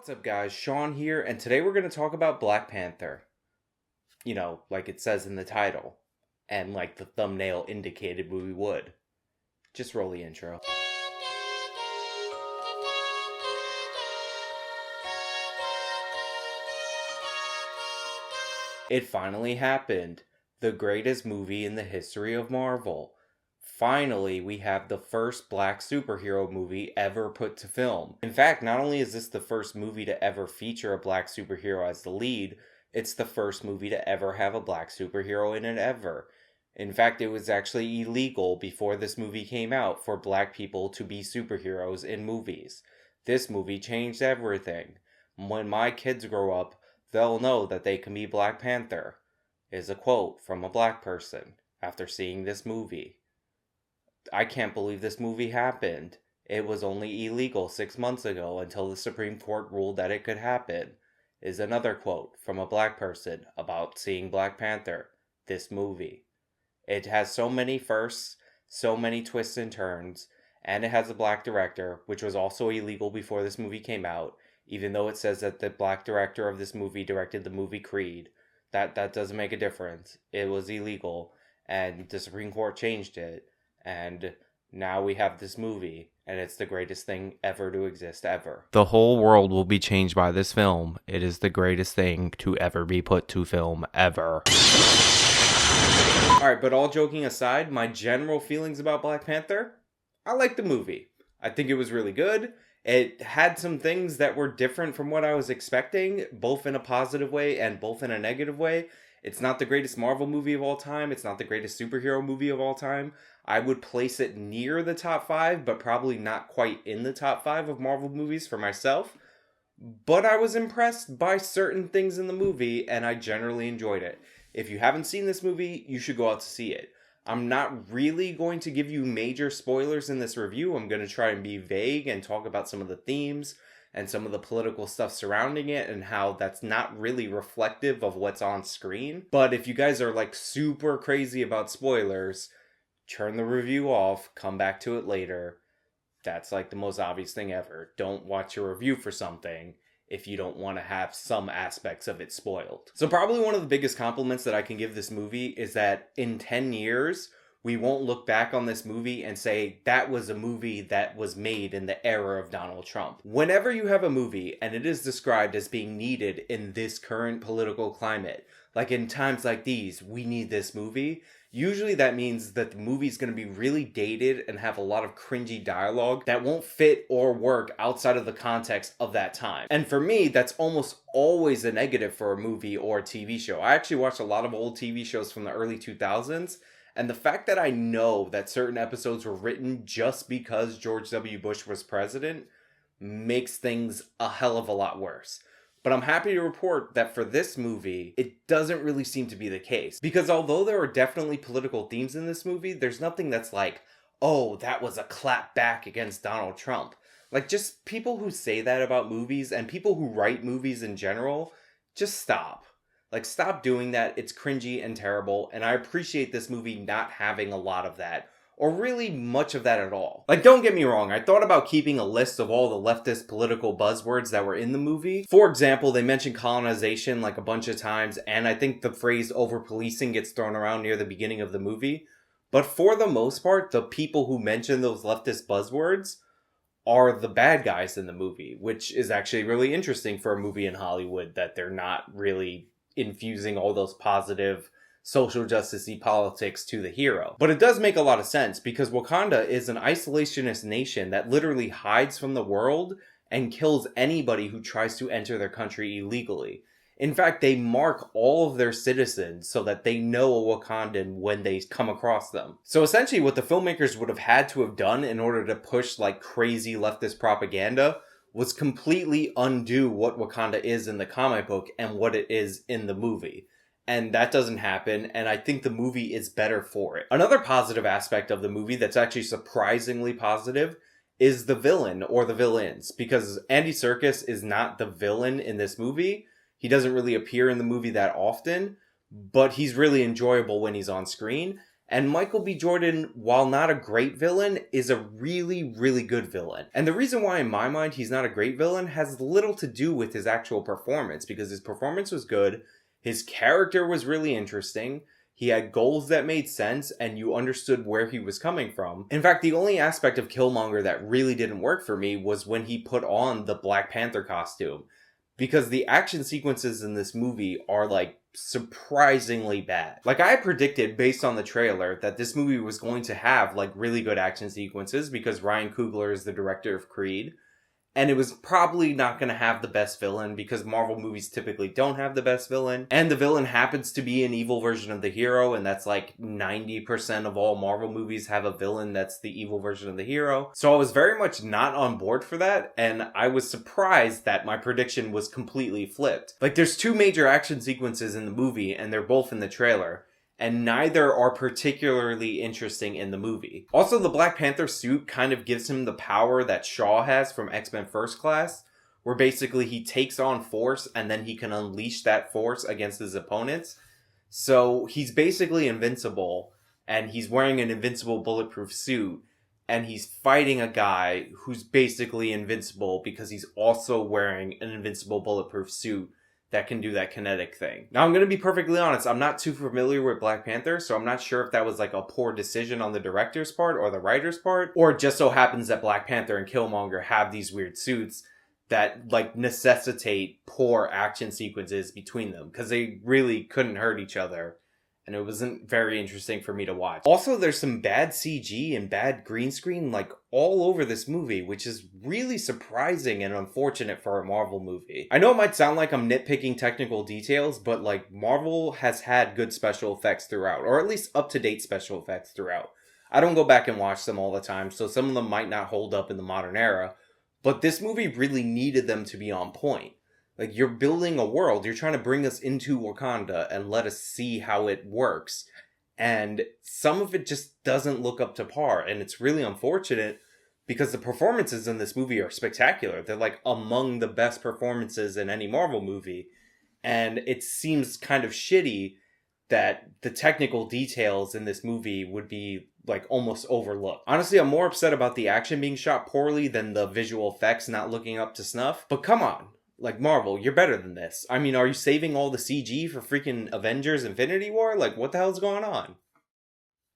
What's up guys, Sean here, and today we're going to talk about Black Panther. You know, like it says in the title, and like the thumbnail indicated we would. Just roll the intro. It finally happened. The greatest movie in the history of Marvel. Finally, we have the first black superhero movie ever put to film. In fact, not only is this the first movie to ever feature a black superhero as the lead, it's the first movie to ever have a black superhero in it ever. In fact, it was actually illegal before this movie came out for black people to be superheroes in movies. This movie changed everything. When my kids grow up, they'll know that they can be Black Panther, is a quote from a black person after seeing this movie. I can't believe this movie happened. It was only illegal 6 months ago until the Supreme Court ruled that it could happen, is another quote from a black person about seeing Black Panther, this movie. It has so many firsts, so many twists and turns, and it has a black director, which was also illegal before this movie came out, even though it says that the black director of this movie directed the movie Creed. That doesn't make a difference. It was illegal, and the Supreme Court changed it. And now we have this movie, and it's the greatest thing ever to exist ever. The whole world will be changed by this film. It is the greatest thing to ever be put to film ever. Alright, but all joking aside, my general feelings about Black Panther? I like the movie. I think it was really good. It had some things that were different from what I was expecting, both in a positive way and both in a negative way. It's not the greatest Marvel movie of all time. It's not the greatest superhero movie of all time. I would place it near the top 5, but probably not quite in the top 5 of Marvel movies for myself. But I was impressed by certain things in the movie, and I generally enjoyed it. If you haven't seen this movie, you should go out to see it. I'm not really going to give you major spoilers in this review. I'm going to try and be vague and talk about some of the themes and some of the political stuff surrounding it and how that's not really reflective of what's on screen. But if you guys are like super crazy about spoilers, turn the review off, come back to it later. That's like the most obvious thing ever. Don't watch a review for something if you don't want to have some aspects of it spoiled. So probably one of the biggest compliments that I can give this movie is that in 10 years, we won't look back on this movie and say that was a movie that was made in the era of Donald Trump. Whenever you have a movie and it is described as being needed in this current political climate, like in times like these, we need this movie, usually that means that the movie's going to be really dated and have a lot of cringy dialogue that won't fit or work outside of the context of that time. And for me, that's almost always a negative for a movie or a TV show. I actually watched a lot of old TV shows from the early 2000s, and the fact that I know that certain episodes were written just because George W. Bush was president makes things a hell of a lot worse. But I'm happy to report that for this movie, it doesn't really seem to be the case. Because although there are definitely political themes in this movie, there's nothing that's like, oh, that was a clap back against Donald Trump. Like, just people who say that about movies and people who write movies in general, just stop. Like, stop doing that. It's cringy and terrible, and I appreciate this movie not having a lot of that, or really much of that at all. Like, don't get me wrong, I thought about keeping a list of all the leftist political buzzwords that were in the movie. For example, they mentioned colonization like a bunch of times, and I think the phrase over-policing gets thrown around near the beginning of the movie. But for the most part, the people who mention those leftist buzzwords are the bad guys in the movie, which is actually really interesting for a movie in Hollywood, that they're not really infusing all those positive social justice-y politics to the hero. But it does make a lot of sense because Wakanda is an isolationist nation that literally hides from the world and kills anybody who tries to enter their country illegally. In fact, they mark all of their citizens so that they know a Wakandan when they come across them. So essentially what the filmmakers would have had to have done in order to push like crazy leftist propaganda was completely undo what Wakanda is in the comic book and what it is in the movie. And that doesn't happen, and I think the movie is better for it. Another positive aspect of the movie that's actually surprisingly positive is the villain or the villains, because Andy Serkis is not the villain in this movie. He doesn't really appear in the movie that often, but he's really enjoyable when he's on screen. And Michael B. Jordan, while not a great villain, is a really, really good villain. And the reason why in my mind he's not a great villain has little to do with his actual performance, because his performance was good, his character was really interesting, he had goals that made sense, and you understood where he was coming from. In fact, the only aspect of Killmonger that really didn't work for me was when he put on the Black Panther costume. Because the action sequences in this movie are, like, surprisingly bad. Like, I predicted, based on the trailer, that this movie was going to have, like, really good action sequences, because Ryan Coogler is the director of Creed. And it was probably not going to have the best villain, because Marvel movies typically don't have the best villain. And the villain happens to be an evil version of the hero, and that's like 90% of all Marvel movies have a villain that's the evil version of the hero. So I was very much not on board for that, and I was surprised that my prediction was completely flipped. Like, there's two major action sequences in the movie, and they're both in the trailer. And neither are particularly interesting in the movie. Also, the Black Panther suit kind of gives him the power that Shaw has from X-Men First Class, where basically he takes on force and then he can unleash that force against his opponents. So he's basically invincible, and he's wearing an invincible bulletproof suit, and he's fighting a guy who's basically invincible because he's also wearing an invincible bulletproof suit that can do that kinetic thing. Now, I'm going to be perfectly honest, I'm not too familiar with Black Panther, so I'm not sure if that was like a poor decision on the director's part or the writer's part, or it just so happens that Black Panther and Killmonger have these weird suits that like necessitate poor action sequences between them, because they really couldn't hurt each other. And it wasn't very interesting for me to watch. Also, there's some bad CG and bad green screen, like, all over this movie, which is really surprising and unfortunate for a Marvel movie. I know it might sound like I'm nitpicking technical details, but, like, Marvel has had good special effects throughout, or at least up-to-date special effects throughout. I don't go back and watch them all the time, so some of them might not hold up in the modern era, but this movie really needed them to be on point. Like, you're building a world, you're trying to bring us into Wakanda and let us see how it works. And some of it just doesn't look up to par, and it's really unfortunate because the performances in this movie are spectacular. They're like among the best performances in any Marvel movie. And it seems kind of shitty that the technical details in this movie would be like almost overlooked. Honestly, I'm more upset about the action being shot poorly than the visual effects not looking up to snuff. But come on. Like, Marvel, you're better than this. I mean, are you saving all the CG for freaking Avengers Infinity War? Like, what the hell's going on?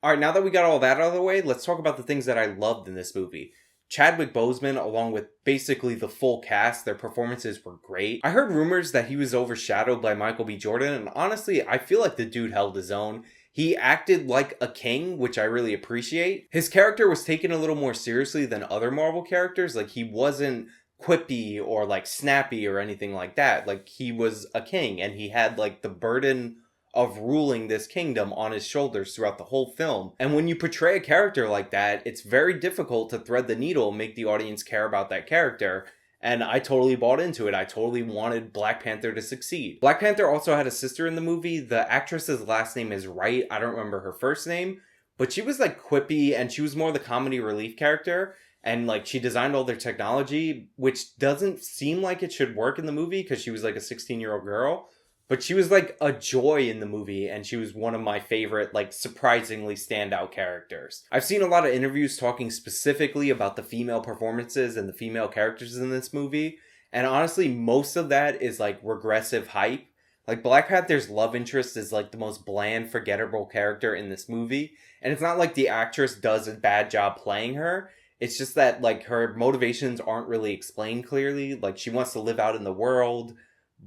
Alright, now that we got all that out of the way, let's talk about the things that I loved in this movie. Chadwick Boseman, along with basically the full cast, their performances were great. I heard rumors that he was overshadowed by Michael B. Jordan, and honestly, I feel like the dude held his own. He acted like a king, which I really appreciate. His character was taken a little more seriously than other Marvel characters. Like, he wasn't quippy or like snappy or anything like that. Like, he was a king, and he had like the burden of ruling this kingdom on his shoulders throughout the whole film. And when you portray a character like that, it's very difficult to thread the needle and make the audience care about that character. And I totally bought into it. I totally wanted Black Panther to succeed. Black Panther also had a sister in the movie. The actress's last name is Wright. I don't remember her first name, but she was like quippy, and she was more the comedy relief character. And, like, she designed all their technology, which doesn't seem like it should work in the movie because she was, like, a 16-year-old girl. But she was, like, a joy in the movie, and she was one of my favorite, like, surprisingly standout characters. I've seen a lot of interviews talking specifically about the female performances and the female characters in this movie. And honestly, most of that is, like, regressive hype. Like, Black Panther's love interest is, like, the most bland, forgettable character in this movie. And it's not like the actress does a bad job playing her. It's just that, like, her motivations aren't really explained clearly. Like, she wants to live out in the world,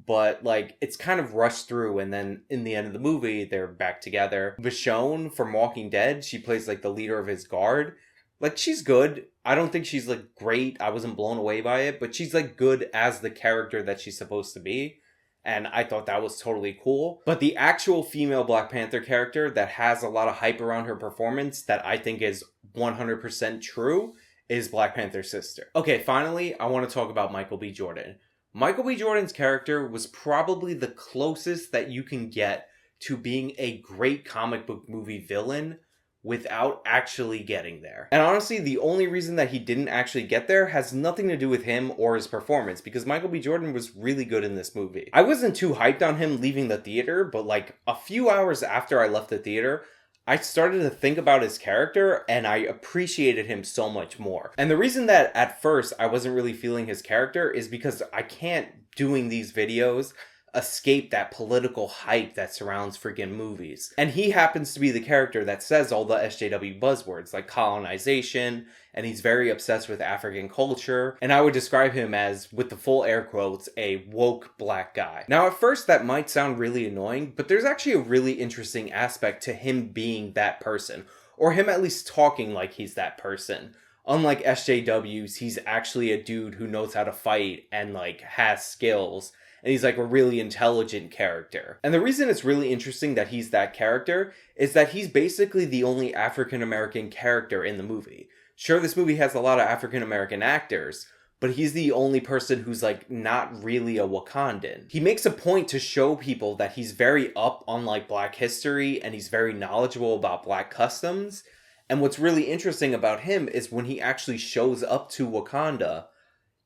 but, like, it's kind of rushed through, and then in the end of the movie, they're back together. Michonne from Walking Dead, she plays, like, the leader of his guard. Like, she's good. I don't think she's, like, great. I wasn't blown away by it, but she's, like, good as the character that she's supposed to be. And I thought that was totally cool. But the actual female Black Panther character that has a lot of hype around her performance that I think is 100% true is Black Panther's sister. Okay, finally, I want to talk about Michael B. Jordan. Michael B. Jordan's character was probably the closest that you can get to being a great comic book movie villain without actually getting there. And honestly, the only reason that he didn't actually get there has nothing to do with him or his performance, because Michael B. Jordan was really good in this movie. I wasn't too hyped on him leaving the theater, but like a few hours after I left the theater, I started to think about his character and I appreciated him so much more. And the reason that at first I wasn't really feeling his character is because I can't, doing these videos, escape that political hype that surrounds freaking movies. And he happens to be the character that says all the SJW buzzwords like colonization, and he's very obsessed with African culture. And I would describe him as, with the full air quotes, a woke black guy. Now at first that might sound really annoying, but there's actually a really interesting aspect to him being that person, or him at least talking like he's that person. Unlike SJWs, he's actually a dude who knows how to fight and like has skills. And he's like a really intelligent character. And the reason it's really interesting that he's that character is that he's basically the only African American character in the movie. Sure, this movie has a lot of African American actors, but he's the only person who's like not really a Wakandan. He makes a point to show people that he's very up on like Black history and he's very knowledgeable about Black customs. And what's really interesting about him is when he actually shows up to Wakanda,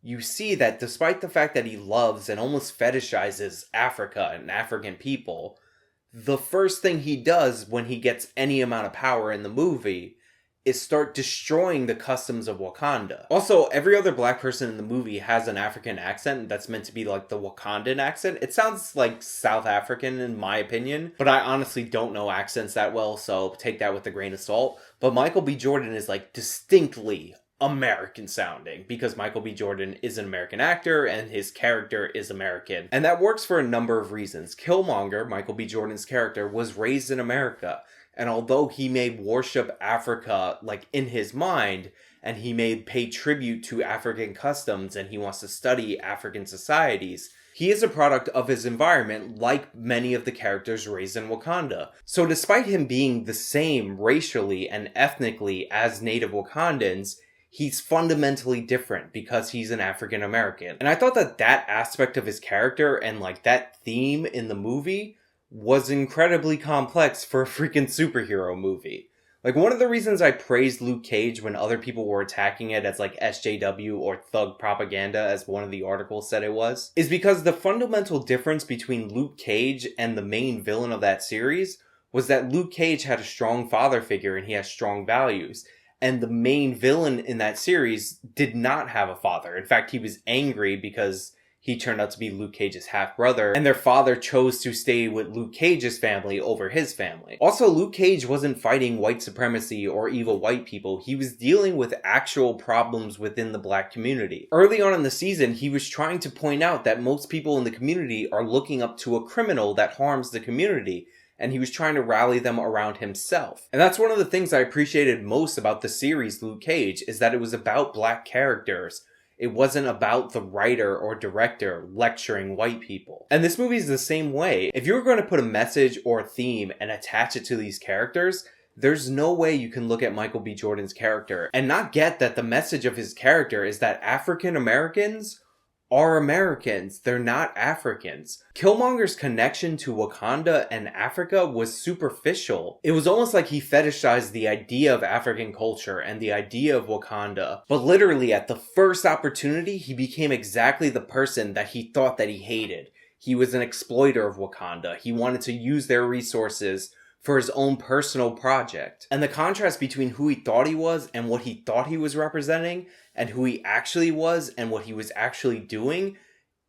you see that despite the fact that he loves and almost fetishizes Africa and African people, the first thing he does when he gets any amount of power in the movie is start destroying the customs of Wakanda. Also, every other Black person in the movie has an African accent that's meant to be like the Wakandan accent. It sounds like South African in my opinion, but I honestly don't know accents that well, so take that with a grain of salt. But Michael B. Jordan is like distinctly American sounding because Michael B. Jordan is an American actor and his character is American. And that works for a number of reasons. Killmonger, Michael B. Jordan's character, was raised in America. And although he may worship Africa like in his mind, and he may pay tribute to African customs and he wants to study African societies, he is a product of his environment like many of the characters raised in Wakanda. So despite him being the same racially and ethnically as native Wakandans, he's fundamentally different because he's an African American. And I thought that that aspect of his character and like that theme in the movie was incredibly complex for a freaking superhero movie. Like one of the reasons I praised Luke Cage when other people were attacking it as like SJW or thug propaganda, as one of the articles said it was, is because the fundamental difference between Luke Cage and the main villain of that series was that Luke Cage had a strong father figure and he has strong values. And the main villain in that series did not have a father. In fact, he was angry because he turned out to be Luke Cage's half-brother, and their father chose to stay with Luke Cage's family over his family. Also, Luke Cage wasn't fighting white supremacy or evil white people. He was dealing with actual problems within the Black community. Early on in the season, he was trying to point out that most people in the community are looking up to a criminal that harms the community, and he was trying to rally them around himself. And that's one of the things I appreciated most about the series Luke Cage, is that it was about Black characters. It wasn't about the writer or director lecturing white people. And this movie is the same way. If you're going to put a message or a theme and attach it to these characters, there's no way you can look at Michael B. Jordan's character and not get that the message of his character is that African Americans are Americans. They're not Africans. Killmonger's connection to Wakanda and Africa was superficial. It was almost like he fetishized the idea of African culture and the idea of Wakanda. But literally at the first opportunity, he became exactly the person that he thought that he hated. He was an exploiter of Wakanda. He wanted to use their resources for his own personal project. And the contrast between who he thought he was and what he thought he was representing and who he actually was and what he was actually doing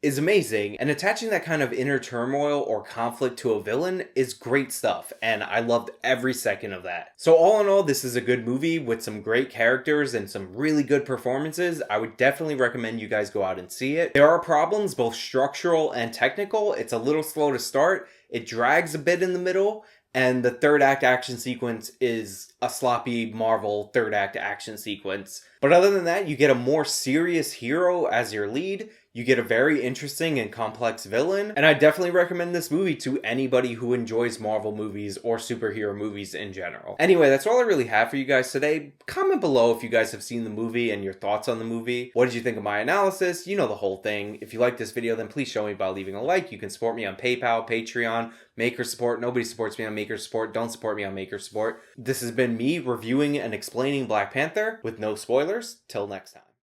is amazing. And attaching that kind of inner turmoil or conflict to a villain is great stuff. And I loved every second of that. So all in all, this is a good movie with some great characters and some really good performances. I would definitely recommend you guys go out and see it. There are problems, both structural and technical. It's a little slow to start. It drags a bit in the middle. And the third act action sequence is a sloppy Marvel third act action sequence. But other than that, you get a more serious hero as your lead. You get a very interesting and complex villain. And I definitely recommend this movie to anybody who enjoys Marvel movies or superhero movies in general. Anyway, that's all I really have for you guys today. Comment below if you guys have seen the movie and your thoughts on the movie. What did you think of my analysis? You know the whole thing. If you like this video, then please show me by leaving a like. You can support me on PayPal, Patreon, Maker Support. Nobody supports me on Maker Support. Don't support me on Maker Support. This has been me reviewing and explaining Black Panther with no spoilers. Till next time.